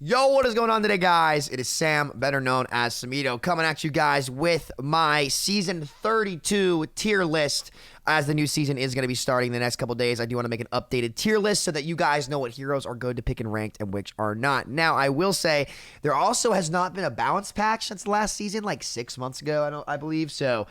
Yo, what is going on today, guys? It is Sam, better known as Samito, coming at you guys with my Season 32 tier list. As the new season is going to be starting the next couple days, I do want to make an updated tier list so that you guys know what heroes are good to pick in ranked and which are not. Now, I will say, there also has not been a balance patch since last season, like 6 months ago, I believe. So,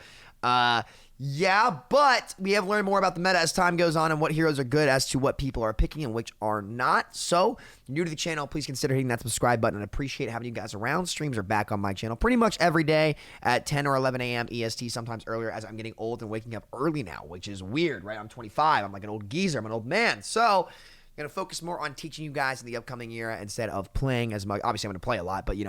yeah, but we have learned more about the meta as time goes on and what heroes are good as to what people are picking and which are not. So, if you're new to the channel, please consider hitting that subscribe button. I appreciate having you guys around. Streams are back on my channel pretty much every day at 10 or 11 a.m. EST, sometimes earlier as I'm getting old and waking up early now, which is weird, right? I'm 25. I'm like an old geezer. I'm an old man. So, I'm going to focus more on teaching you guys in the upcoming year instead of playing as much. Obviously, I'm going to play a lot, but, you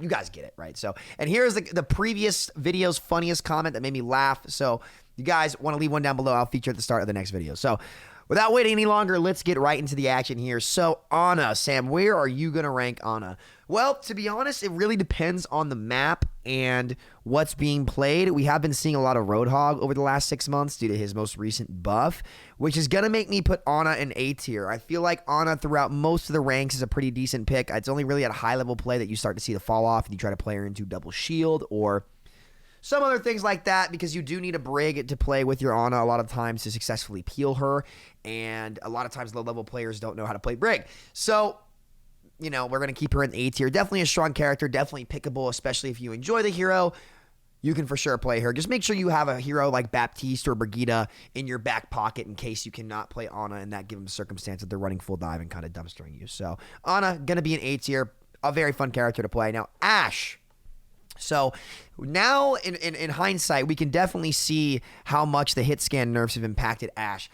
guys get it, right? So, and here's the previous video's funniest comment that made me laugh. So, you guys want to leave one down below, I'll feature at the start of the next video. So, without waiting any longer, let's get right into the action here. So, Ana, Sam, where are you going to rank Ana? Well, to be honest, it really depends on the map and what's being played. We have been seeing a lot of Roadhog over the last 6 months due to his most recent buff, which is going to make me put Ana in A tier. I feel like Ana throughout most of the ranks is a pretty decent pick. It's only really at a high level play that you start to see the fall off and you try to play her into double shield or some other things like that, because you do need a Brig to play with your Ana a lot of times to successfully peel her, and a lot of times low-level players don't know how to play Brig. So, we're going to keep her in A tier. Definitely a strong character, definitely pickable, especially if you enjoy the hero. You can for sure play her. Just make sure you have a hero like Baptiste or Brigitte in your back pocket in case you cannot play Ana in that given circumstance that they're running full dive and kind of dumpstering you. So, Ana, going to be an A tier, a very fun character to play. Now, Ashe. So now in hindsight, we can definitely see how much the hit scan nerfs have impacted Ashe.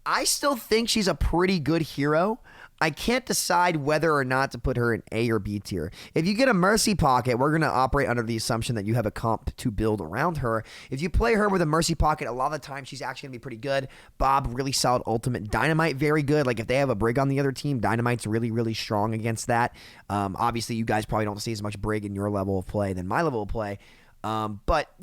I still think she's a pretty good hero. I can't decide whether or not to put her in A or B tier. If you get a Mercy Pocket, we're going to operate under the assumption that you have a comp to build around her. If you play her with a Mercy Pocket, a lot of the time she's actually going to be pretty good. Bob, really solid ultimate. Dynamite, very good. Like if they have a Brig on the other team, Dynamite's really, really strong against that. Obviously, you guys probably don't see as much Brig in your level of play than my level of play. But,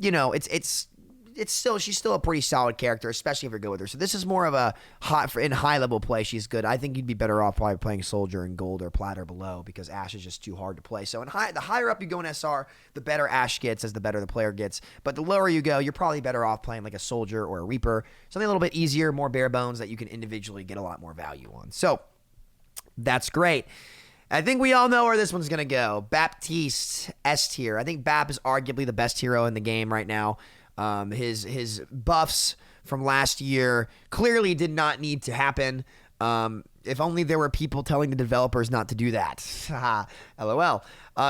she's still a pretty solid character, especially if you're good with her. So this is more of a high level play. She's good. I think you'd be better off probably playing Soldier in Gold or Plat or below because Ashe is just too hard to play. So the higher up you go in SR, the better Ashe gets as the better the player gets. But the lower you go, you're probably better off playing like a Soldier or a Reaper, something a little bit easier, more bare bones that you can individually get a lot more value on. So that's great. I think we all know where this one's going to go. Baptiste, S tier. I think Bap is arguably the best hero in the game right now. His buffs from last year clearly did not need to happen. If only there were people telling the developers not to do that. LOL.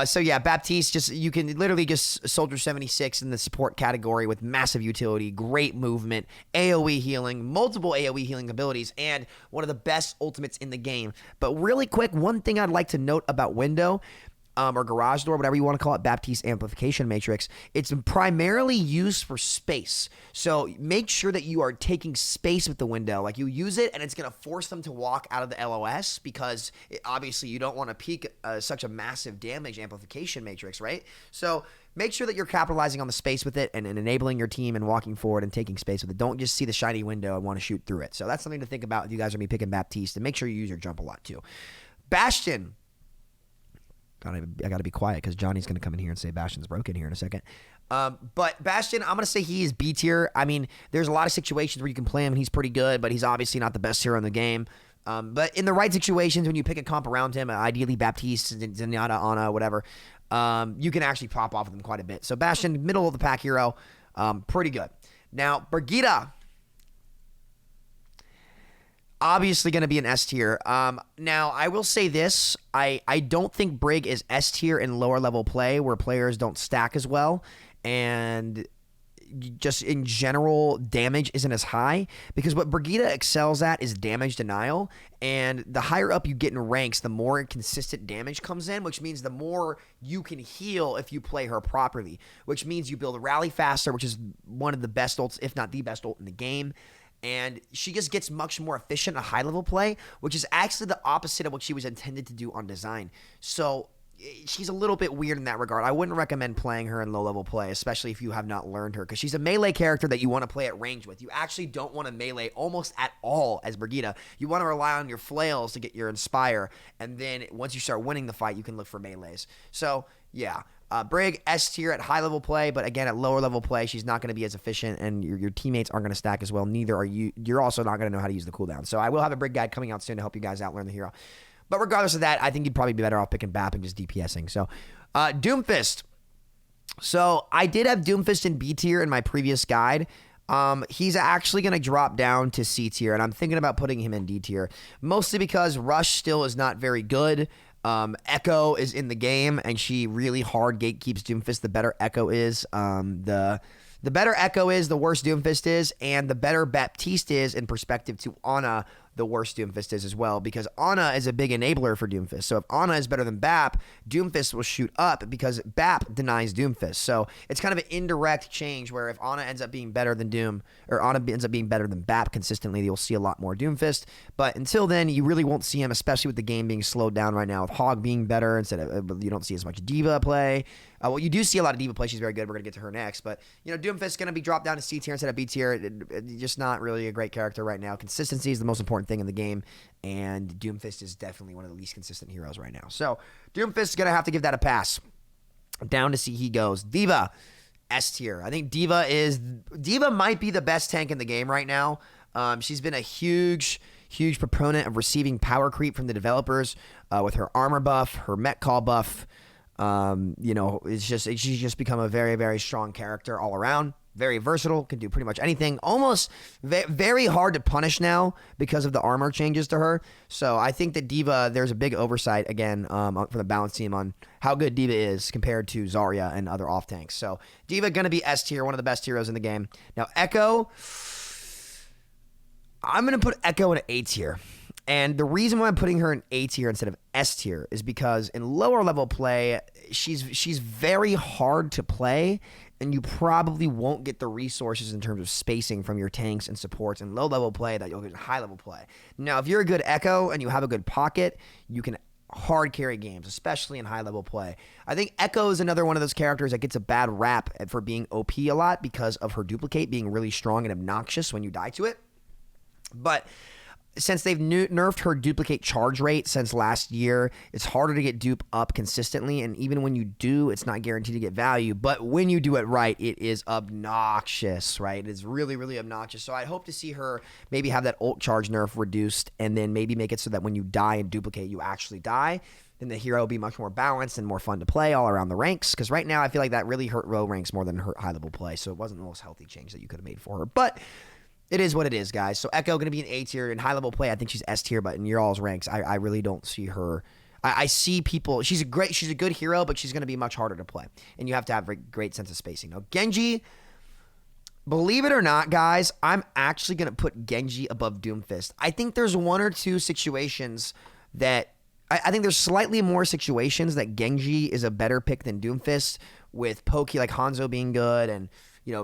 So yeah, Baptiste, you can literally just Soldier 76 in the support category with massive utility, great movement, AoE healing, multiple AoE healing abilities, and one of the best ultimates in the game. But really quick, one thing I'd like to note about Window, or Garage Door, whatever you want to call it, Baptiste Amplification Matrix, it's primarily used for space. So make sure that you are taking space with the window. Like you use it and it's going to force them to walk out of the LOS because obviously you don't want to peak such a massive damage amplification matrix, right? So make sure that you're capitalizing on the space with it and enabling your team and walking forward and taking space with it. Don't just see the shiny window and want to shoot through it. So that's something to think about if you guys are going to be picking Baptiste, and make sure you use your jump a lot too. Bastion. I got to be quiet because Johnny's going to come in here and say Bastion's broken here in a second. But Bastion, I'm going to say he is B tier. I mean, there's a lot of situations where you can play him and he's pretty good, but he's obviously not the best hero in the game. But in the right situations, when you pick a comp around him, ideally Baptiste, Zenyatta, Ana, whatever, you can actually pop off with him quite a bit. So Bastion, middle of the pack hero, pretty good. Now, Brigitte. Obviously going to be an S tier. Now, I will say this. I don't think Brig is S tier in lower level play where players don't stack as well. And just in general, damage isn't as high. Because what Brigitte excels at is damage denial. And the higher up you get in ranks, the more consistent damage comes in. Which means the more you can heal if you play her properly. Which means you build a rally faster, which is one of the best ults, if not the best ult in the game. And she just gets much more efficient at high-level play, which is actually the opposite of what she was intended to do on design. So she's a little bit weird in that regard. I wouldn't recommend playing her in low-level play, especially if you have not learned her, because she's a melee character that you want to play at range with. You actually don't want to melee almost at all as Brigitte. You want to rely on your flails to get your Inspire, and then once you start winning the fight, you can look for melees. So, yeah. Brig, S tier at high-level play, but again, at lower-level play, she's not going to be as efficient, and your teammates aren't going to stack as well. Neither are you. You're also not going to know how to use the cooldown. So I will have a Brig guide coming out soon to help you guys out learn the hero. But regardless of that, I think you'd probably be better off picking BAP and just DPSing. So, Doomfist. So, I did have Doomfist in B tier in my previous guide. He's actually going to drop down to C tier, and I'm thinking about putting him in D tier. Mostly because Rush still is not very good. Echo is in the game, and she really hard gatekeeps Doomfist. The better Echo is, the better Echo is, the worse Doomfist is, and the better Baptiste is in perspective to Ana, the worse Doomfist is as well, because Ana is a big enabler for Doomfist. So if Ana is better than BAP, Doomfist will shoot up because BAP denies Doomfist. So it's kind of an indirect change where if Ana ends up being better than Ana ends up being better than BAP consistently, you'll see a lot more Doomfist. But until then, you really won't see him, especially with the game being slowed down right now, with Hog being better instead of, you don't see as much D.Va play. Well, you do see a lot of D.Va play. She's very good. We're going to get to her next. But, Doomfist is going to be dropped down to C tier instead of B tier. Just not really a great character right now. Consistency is the most important thing in the game, and Doomfist is definitely one of the least consistent heroes right now. So, Doomfist is going to have to give that a pass. Down to C he goes. D.Va, S tier. I think D.Va might be the best tank in the game right now. She's been a huge proponent of receiving power creep from the developers with her armor buff, her Met Call buff. She's just become a very, very strong character all around. Very versatile, can do pretty much anything. Almost very hard to punish now because of the armor changes to her. So I think that D.Va, there's a big oversight again for the balance team on how good D.Va is compared to Zarya and other off tanks. So D.Va gonna be S tier, one of the best heroes in the game. Now Echo, I'm gonna put Echo in A tier. And the reason why I'm putting her in A tier instead of S tier is because in lower level play, she's very hard to play, and you probably won't get the resources in terms of spacing from your tanks and supports in low level play that you'll get in high level play. Now, if you're a good Echo and you have a good pocket, you can hard carry games, especially in high level play. I think Echo is another one of those characters that gets a bad rap for being OP a lot because of her duplicate being really strong and obnoxious when you die to it. But since they've nerfed her duplicate charge rate since last year, it's harder to get dupe up consistently, and even when you do, it's not guaranteed to get value, but when you do it right, it is obnoxious, right? It is really, really obnoxious. So I hope to see her maybe have that ult charge nerf reduced, and then maybe make it so that when you die and duplicate, you actually die. Then the hero will be much more balanced and more fun to play all around the ranks, because right now I feel like that really hurt low ranks more than hurt high-level play, so it wasn't the most healthy change that you could have made for her, but it is what it is, guys. So Echo going to be an A tier. In high-level play, I think she's S tier, but in your all's ranks, I really don't see her. I see people. She's a good hero, but she's going to be much harder to play, and you have to have a great sense of spacing. Now, Genji, believe it or not, guys, I'm actually going to put Genji above Doomfist. I think there's one or two situations that I think there's slightly more situations that Genji is a better pick than Doomfist, with pokey like Hanzo being good and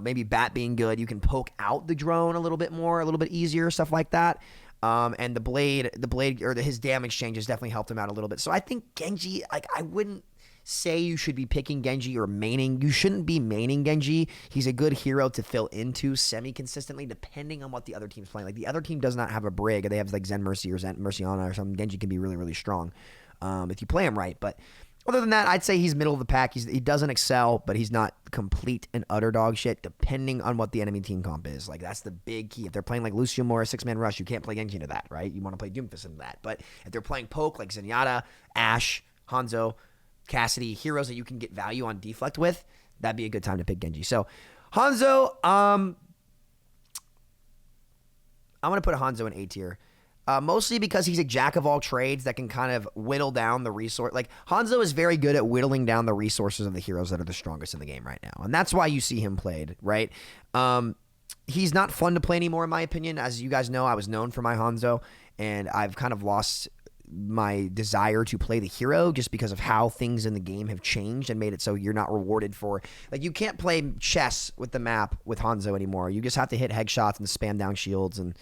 maybe Bat being good. You can poke out the drone a little bit more, a little bit easier, stuff like that. And the blade, or his damage changes definitely helped him out a little bit. So I think Genji, I wouldn't say you should be picking Genji or maining. You shouldn't be maining Genji. He's a good hero to fill into semi-consistently, depending on what the other team's playing. Like, the other team does not have a Brig, or they have like Zen Mercy or Zen Merciana or something. Genji can be really, really strong if you play him right. But other than that, I'd say he's middle of the pack. He doesn't excel, but he's not complete and utter dog shit, depending on what the enemy team comp is. Like, that's the big key. If they're playing like Lucio Moira, 6-man rush, you can't play Genji into that, right? You want to play Doomfist into that. But if they're playing poke like Zenyatta, Ashe, Hanzo, Cassidy, heroes that you can get value on deflect with, that'd be a good time to pick Genji. So, Hanzo, I'm going to put Hanzo in A tier. Mostly because he's a jack of all trades that can kind of whittle down the resource. Like, Hanzo is very good at whittling down the resources of the heroes that are the strongest in the game right now. And that's why you see him played, right? He's not fun to play anymore, in my opinion. As you guys know, I was known for my Hanzo, and I've kind of lost my desire to play the hero just because of how things in the game have changed and made it so you're not rewarded for, like, you can't play chess with the map with Hanzo anymore. You just have to hit headshots and spam down shields and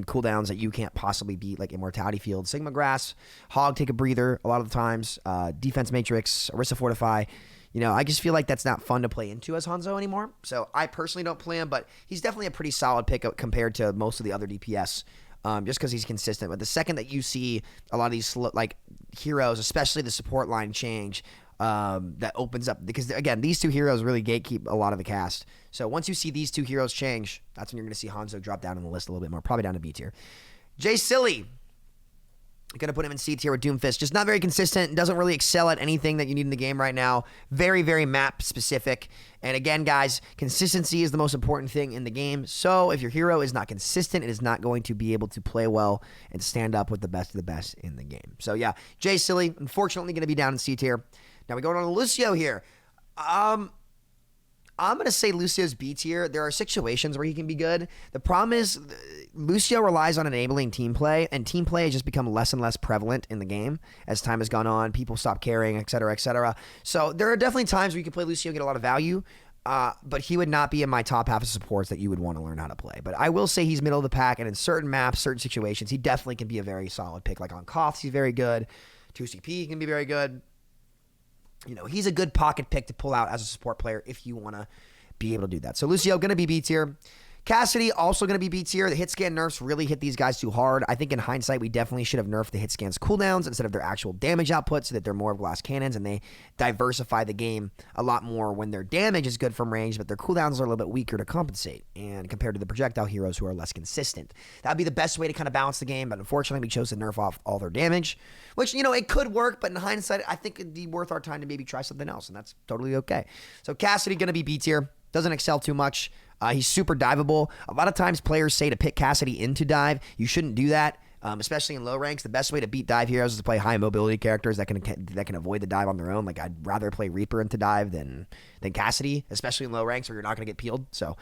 cooldowns that you can't possibly beat, like Immortality Field. Sigma Grass, Hog take a breather a lot of the times, Defense Matrix, Orisa Fortify. You know, I just feel like that's not fun to play into as Hanzo anymore. So I personally don't play him, but he's definitely a pretty solid pick compared to most of the other DPS, just because he's consistent. But the second that you see a lot of these like heroes, especially the support line change, that opens up, because again, these two heroes really gatekeep a lot of the cast. So once you see these two heroes change, that's when you're going to see Hanzo drop down in the list a little bit more, probably down to B tier. Jay Silly. Going to put him in C tier with Doomfist. Just not very consistent. Doesn't really excel at anything that you need in the game right now. Very, very map specific. And again, guys, consistency is the most important thing in the game. So if your hero is not consistent, it is not going to be able to play well and stand up with the best of the best in the game. So yeah, Jay Silly, unfortunately going to be down in C tier. Now we go on to Lucio here. I'm going to say Lucio's B tier. There are situations where he can be good. The problem is Lucio relies on enabling team play, and team play has just become less and less prevalent in the game as time has gone on. People stop caring, et cetera, et cetera. So there are definitely times where you can play Lucio and get a lot of value, but he would not be in my top half of supports that you would want to learn how to play. But I will say he's middle of the pack, and in certain maps, certain situations, he definitely can be a very solid pick. Like on Koths, he's very good. 2CP can be very good. You know, he's a good pocket pick to pull out as a support player if you want to be able to do that. So Lucio, going to be B tier. Cassidy, also going to be B tier. The hit scan nerfs really hit these guys too hard. I think in hindsight, we definitely should have nerfed the hit scans cooldowns instead of their actual damage output so that they're more of glass cannons and they diversify the game a lot more when their damage is good from range, but their cooldowns are a little bit weaker to compensate and compared to the projectile heroes who are less consistent. That would be the best way to kind of balance the game, but unfortunately, we chose to nerf off all their damage, which, you know, it could work, but in hindsight, I think it'd be worth our time to maybe try something else, and that's totally okay. So Cassidy, going to be B tier. Doesn't excel too much. He's super diveable. A lot of times players say to pick Cassidy into dive. You shouldn't do that, especially in low ranks. The best way to beat dive heroes is to play high mobility characters that can avoid the dive on their own. Like, I'd rather play Reaper into dive than Cassidy, especially in low ranks where you're not going to get peeled. So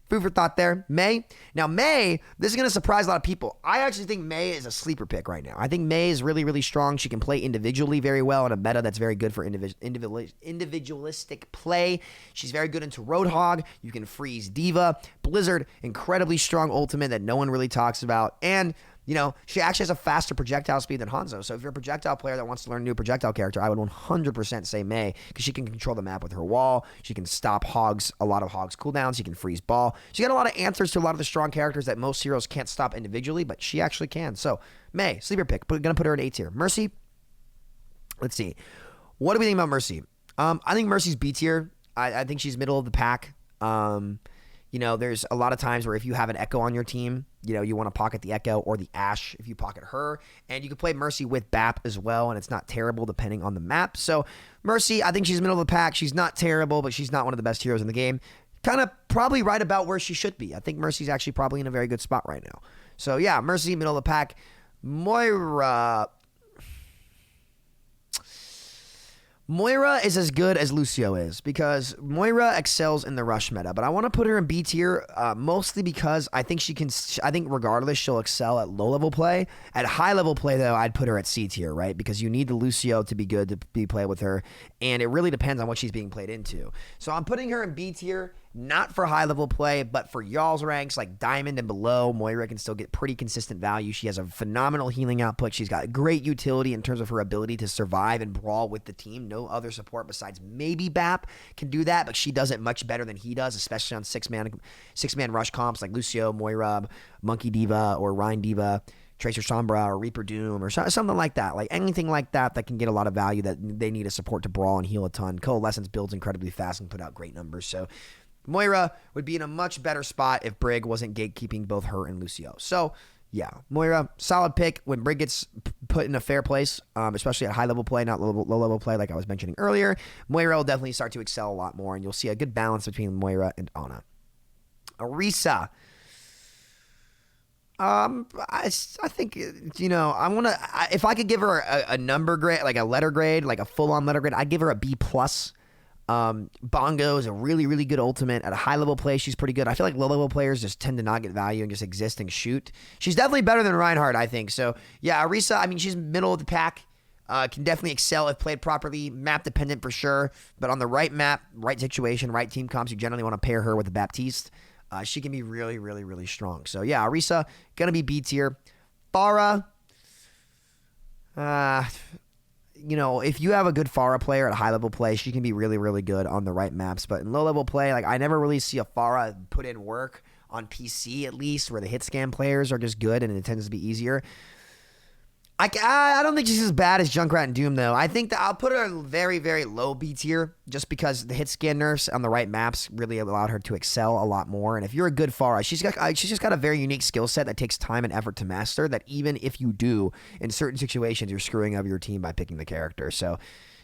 food for thought there. Mei. Now, Mei, this is going to surprise a lot of people. I actually think Mei is a sleeper pick right now. I think Mei is really, really strong. She can play individually very well in a meta that's very good for individualistic play. She's very good into Roadhog. You can freeze Diva. Blizzard, incredibly strong ultimate that no one really talks about. And, you know, she actually has a faster projectile speed than Hanzo. So if you're a projectile player that wants to learn a new projectile character, I would 100% say Mei, because she can control the map with her wall. She can stop a lot of Hog's cooldowns. She can freeze ball. She got a lot of answers to a lot of the strong characters that most heroes can't stop individually, but she actually can. So Mei, sleeper pick. Going to put her at A tier. Mercy, let's see. What do we think about Mercy? I think Mercy's B tier. I think she's middle of the pack. You know, there's a lot of times where if you have an Echo on your team, you know, you want to pocket the Echo or the Ashe if you pocket her. And you can play Mercy with BAP as well, and it's not terrible depending on the map. So Mercy, I think she's middle of the pack. She's not terrible, but she's not one of the best heroes in the game. Kind of probably right about where she should be. I think Mercy's actually probably in a very good spot right now. So yeah, Mercy, middle of the pack. Moira is as good as Lucio is because Moira excels in the rush meta, but I want to put her in B tier mostly because I think regardless she'll excel at low level play. At high level play though, I'd put her at C tier, right? Because you need the Lucio to be good to be played with her, and it really depends on what she's being played into. So I'm putting her in B tier. Not for high level play, but for y'all's ranks like Diamond and below, Moira can still get pretty consistent value. She has a phenomenal healing output. She's got great utility in terms of her ability to survive and brawl with the team. No other support besides maybe BAP can do that, but she does it much better than he does, especially on six-man rush comps like Lucio, Moira, Monkey Diva, or Rhine Diva, Tracer Sombra, or Reaper Doom, or something like that. Like anything like that can get a lot of value that they need a support to brawl and heal a ton. Coalescence builds incredibly fast and put out great numbers. So Moira would be in a much better spot if Brig wasn't gatekeeping both her and Lucio. So, yeah, Moira, solid pick when Brig gets put in a fair place, especially at high-level play, not low-level play like I was mentioning earlier. Moira will definitely start to excel a lot more, and you'll see a good balance between Moira and Ana. Orisa. I think, you know, if I could give her a number grade, like a letter grade, like a full-on letter grade, I'd give her a B+. Bongo is a really, really good ultimate. At a high level play, she's pretty good. I feel like low level players just tend to not get value and just exist and shoot. She's definitely better than Reinhardt, I think. So, yeah, Orisa, I mean, she's middle of the pack. Can definitely excel if played properly. Map dependent for sure. But on the right map, right situation, right team comps, you generally want to pair her with the Baptiste. She can be really, really, really strong. So, yeah, Orisa, going to be B tier. Pharah, if you have a good Pharah player at a high-level play, she can be really, really good on the right maps. But in low-level play, like I never really see a Pharah put in work on PC, at least, where the hit scan players are just good and it tends to be easier. I don't think she's as bad as Junkrat and Doom, though. I think that I'll put her very, very low B tier just because the hit scan nerfs on the right maps really allowed her to excel a lot more. And if you're a good Pharah, she's just got a very unique skill set that takes time and effort to master that even if you do, in certain situations, you're screwing up your team by picking the character. So,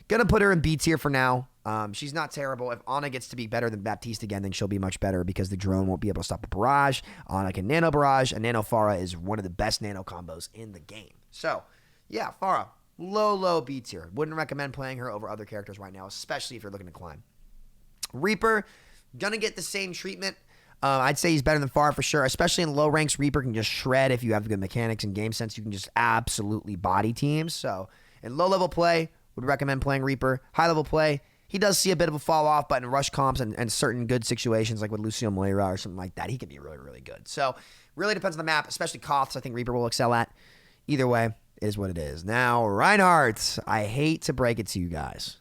gonna put her in B tier for now. She's not terrible. If Ana gets to be better than Baptiste again, then she'll be much better because the drone won't be able to stop a barrage. Ana can nano barrage, and nano Pharah is one of the best nano combos in the game. So, yeah, Pharah, low B tier. Wouldn't recommend playing her over other characters right now, especially if you're looking to climb. Reaper, gonna get the same treatment. I'd say he's better than Pharah for sure, especially in low ranks. Reaper can just shred if you have good mechanics and game sense. You can just absolutely body teams. So, in low-level play, would recommend playing Reaper. High-level play, he does see a bit of a fall off, but in rush comps and certain good situations like with Lucio Moira or something like that, he can be really, really good. So, really depends on the map, especially Koths. I think Reaper will excel at. Either way, it is what it is. Now, Reinhardt, I hate to break it to you guys.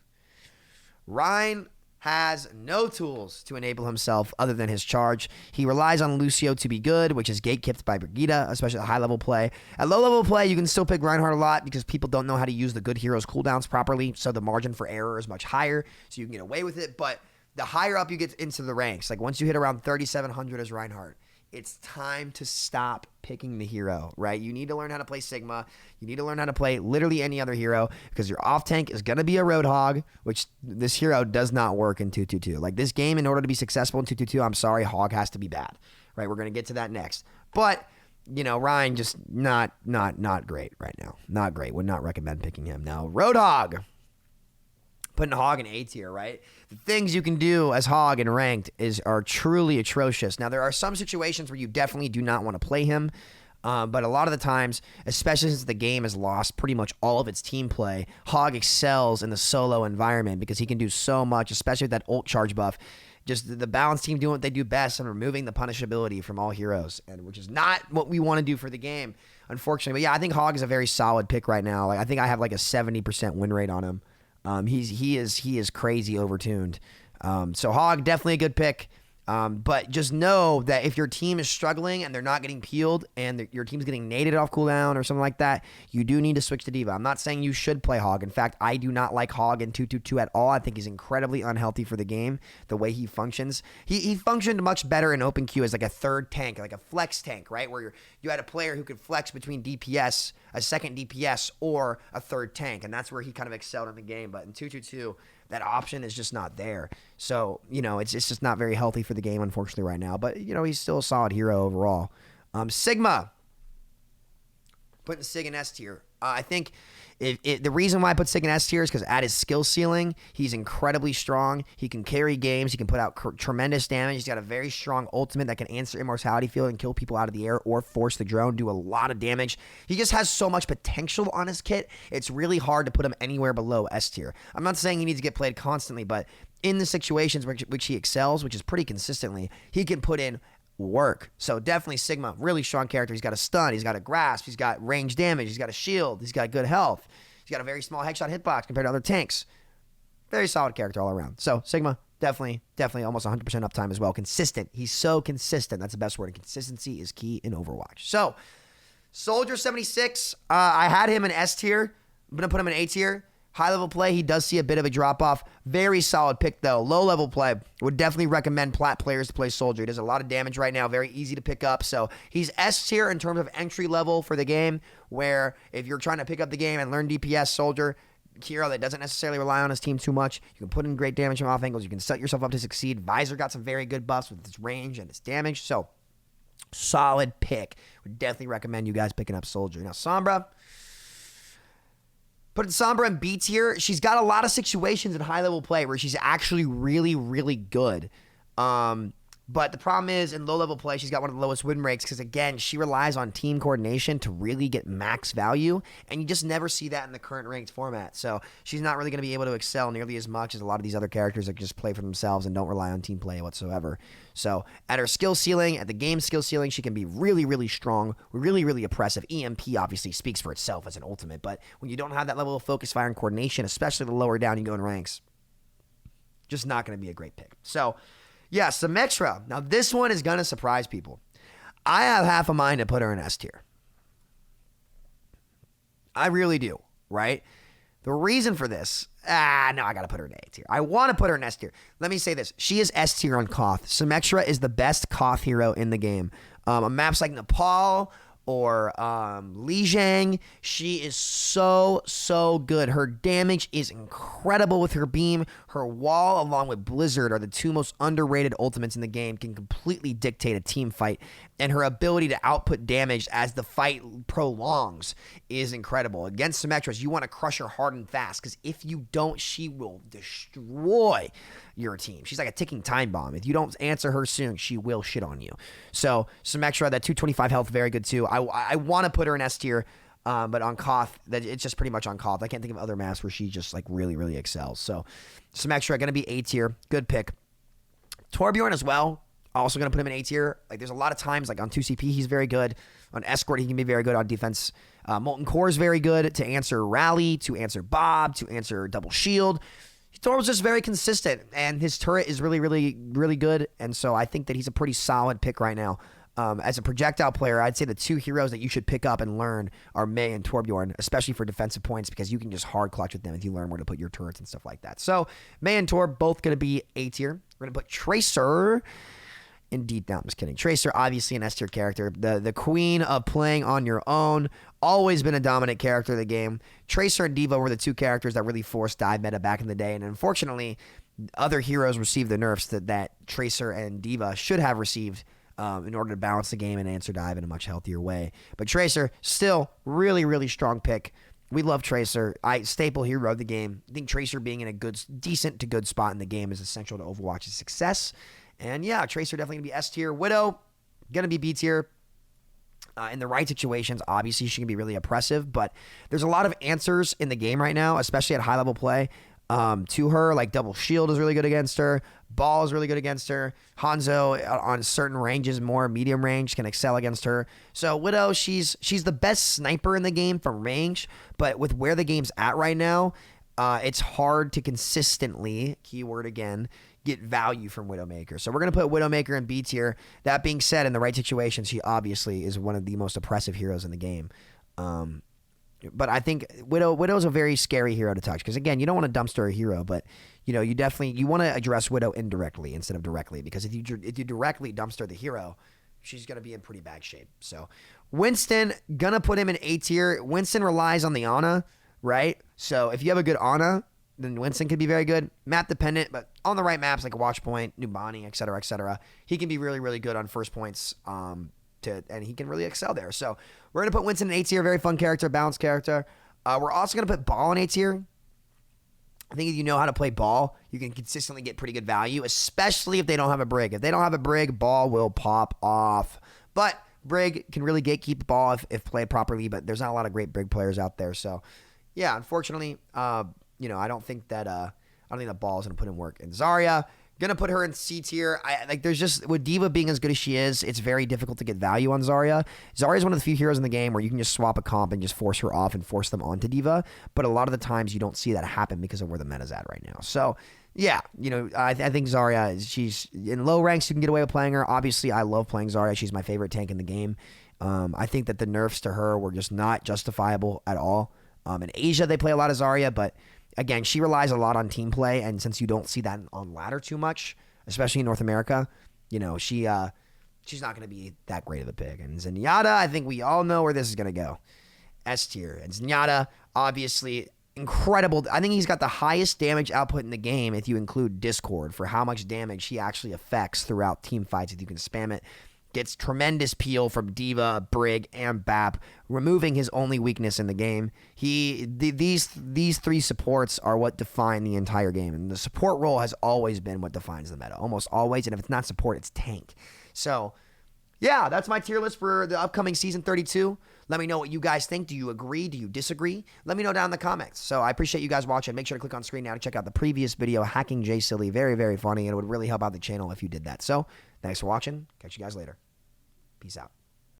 Ryan has no tools to enable himself other than his charge. He relies on Lucio to be good, which is gatekept by Brigitte, especially at high-level play. At low-level play, you can still pick Reinhardt a lot because people don't know how to use the good heroes' cooldowns properly, so the margin for error is much higher, so you can get away with it. But the higher up you get into the ranks, like once you hit around 3,700 as Reinhardt, it's time to stop picking the hero, right? You need to learn how to play Sigma. You need to learn how to play literally any other hero because your off tank is going to be a Roadhog, which this hero does not work in 2-2-2. Like this game, in order to be successful in 2-2-2, I'm sorry, Hog has to be bad, right? We're going to get to that next. But, Ryan just not great right now. Not great. Would not recommend picking him. Now, Roadhog. Putting Hog in A tier, right? The things you can do as Hog in ranked are truly atrocious. Now, there are some situations where you definitely do not want to play him, but a lot of the times, especially since the game has lost pretty much all of its team play, Hog excels in the solo environment because he can do so much, especially with that ult charge buff. Just the balanced team doing what they do best and removing the punishability from all heroes, and which is not what we want to do for the game, unfortunately. But yeah, I think Hog is a very solid pick right now. Like I think I have like a 70% win rate on him. He is crazy overtuned. So Hog, definitely a good pick. But just know that if your team is struggling and they're not getting peeled and your team's getting naded off cooldown or something like that, you do need to switch to Diva. I'm not saying you should play Hog. In fact, I do not like Hog in 2-2-2 at all. I think he's incredibly unhealthy for the game, the way he functions. He functioned much better in open queue as like a third tank, like a flex tank, right? Where you had a player who could flex between DPS, a second DPS, or a third tank, and that's where he kind of excelled in the game. But in 2-2-2, that option is just not there. So, it's just not very healthy for the game, unfortunately, right now. But, he's still a solid hero overall. Sigma. Putting Sig in S tier. I think the reason why I put Sig in S tier is because at his skill ceiling, he's incredibly strong. He can carry games. He can put out tremendous damage. He's got a very strong ultimate that can answer Immortality Field and kill people out of the air or force the drone, do a lot of damage. He just has so much potential on his kit. It's really hard to put him anywhere below S tier. I'm not saying he needs to get played constantly, but in the situations which he excels, which is pretty consistently, he can put in work. So definitely Sigma, really strong character. He's got a stun, he's got a grasp, he's got range damage, he's got a shield, he's got good health, he's got a very small headshot hitbox compared to other tanks. Very solid character all around. So Sigma, definitely almost 100% uptime as well. Consistent. He's so consistent. That's the best word. And consistency is key in Overwatch. So Soldier 76, I had him in S tier. I'm going to put him in A tier. High-level play, he does see a bit of a drop-off. Very solid pick, though. Low-level play, would definitely recommend plat players to play Soldier. He does a lot of damage right now, very easy to pick up. So he's S tier in terms of entry level for the game, where if you're trying to pick up the game and learn DPS, Soldier, hero that doesn't necessarily rely on his team too much, you can put in great damage from off angles. You can set yourself up to succeed. Visor got some very good buffs with its range and its damage. So solid pick. Would definitely recommend you guys picking up Soldier. Now, Sombra, Putting Sombra in B tier, she's got a lot of situations in high-level play where she's actually really, really good. But the problem is, in low-level play, she's got one of the lowest win rates because, again, she relies on team coordination to really get max value, and you just never see that in the current ranked format. So she's not really going to be able to excel nearly as much as a lot of these other characters that just play for themselves and don't rely on team play whatsoever. So at her skill ceiling, at the game skill ceiling, she can be really, really strong, really, really oppressive. EMP obviously speaks for itself as an ultimate, but when you don't have that level of focus, fire, and coordination, especially the lower down you go in ranks, just not going to be a great pick. So yeah, Symmetra. Now, this one is going to surprise people. I have half a mind to put her in S tier. I really do, right? The reason for this, no, I got to put her in A tier. I want to put her in S tier. Let me say this. She is S tier on Koth. Symmetra is the best Koth hero in the game. On maps like Nepal or Lijiang, she is so good. Her damage is incredible with her beam. Her wall, along with Blizzard, are the two most underrated ultimates in the game, can completely dictate a team fight. And her ability to output damage as the fight prolongs is incredible. Against Symmetras, you want to crush her hard and fast, because if you don't, she will destroy your team. She's like a ticking time bomb. If you don't answer her soon, she will shit on you. So Symmetra, that 225 health, very good too. I want to put her in S tier, but on Koth, it's just pretty much on Koth. I can't think of other maps where she just like really, really excels. So Symmetra, going to be A tier. Good pick. Torbjorn as well. Also going to put him in A tier. Like, there's a lot of times, like on 2CP, he's very good. On Escort, he can be very good on defense. Molten Core is very good to answer Rally, to answer Bob, to answer Double Shield. Tor's just very consistent, and his turret is really, really, really good. And so I think that he's a pretty solid pick right now. As a projectile player, I'd say the two heroes that you should pick up and learn are Mei and Torbjorn, especially for defensive points, because you can just hard clutch with them if you learn where to put your turrets and stuff like that. So Mei and Tor, both going to be A tier. We're going to put Tracer. Indeed, no, I'm just kidding. Tracer, obviously an S-tier character. The queen of playing on your own. Always been a dominant character of the game. Tracer and D.Va were the two characters that really forced dive meta back in the day. And unfortunately, other heroes received the nerfs that Tracer and D.Va should have received in order to balance the game and answer dive in a much healthier way. But Tracer, still really, really strong pick. We love Tracer. Staple hero of the game. I think Tracer being in a decent to good spot in the game is essential to Overwatch's success. And yeah, Tracer definitely going to be S tier. Widow, going to be B tier. In the right situations, obviously she can be really oppressive, but there's a lot of answers in the game right now, especially at high-level play, to her. Like Double Shield is really good against her. Ball is really good against her. Hanzo on certain ranges, more medium range, can excel against her. So Widow, she's the best sniper in the game from range, but with where the game's at right now, it's hard to consistently, keyword again, get value from Widowmaker. So we're going to put Widowmaker in B tier. That being said, in the right situation, she obviously is one of the most oppressive heroes in the game. But I think Widow's a very scary hero to touch, because again, you don't want to dumpster a hero, but you want to address Widow indirectly instead of directly, because if you directly dumpster the hero, she's going to be in pretty bad shape. So Winston, going to put him in A tier. Winston relies on the Ana, right? So if you have a good Ana, then Winston could be very good. Map dependent, but on the right maps like Watchpoint, Nubani, etc., he can be really, really good on first points, and he can really excel there. So we're going to put Winston in A tier, very fun character, balanced character. We're also going to put Ball in A tier. I think if you know how to play Ball, you can consistently get pretty good value, especially if they don't have a Brig. If they don't have a Brig, Ball will pop off. But Brig can really gatekeep Ball if played properly, but there's not a lot of great Brig players out there. So yeah, unfortunately, I don't think that Ball is gonna put in work. And Zarya, gonna put her in C tier. There's just, with D.Va being as good as she is, it's very difficult to get value on Zarya. Zarya is one of the few heroes in the game where you can just swap a comp and just force her off and force them onto D.Va. But a lot of the times you don't see that happen because of where the meta's at right now. So yeah, I think Zarya, she's in low ranks. You can get away with playing her. Obviously, I love playing Zarya. She's my favorite tank in the game. I think that the nerfs to her were just not justifiable at all. In Asia, they play a lot of Zarya, but again, she relies a lot on team play, and since you don't see that on ladder too much, especially in North America, she's not going to be that great of a pick. And Zenyatta, I think we all know where this is going to go. S tier. And Zenyatta, obviously, incredible. I think he's got the highest damage output in the game if you include Discord, for how much damage he actually affects throughout team fights if you can spam it. gets tremendous peel from Diva, Brig, and Bap, removing his only weakness in the game. These three supports are what define the entire game, and the support role has always been what defines the meta, almost always, and if it's not support, it's tank. So, yeah, that's my tier list for the upcoming Season 32. Let me know what you guys think. Do you agree? Do you disagree? Let me know down in the comments. So I appreciate you guys watching. Make sure to click on screen now to check out the previous video, Hacking J Silly. Very, very funny, and it would really help out the channel if you did that. So thanks for watching. Catch you guys later. Peace out.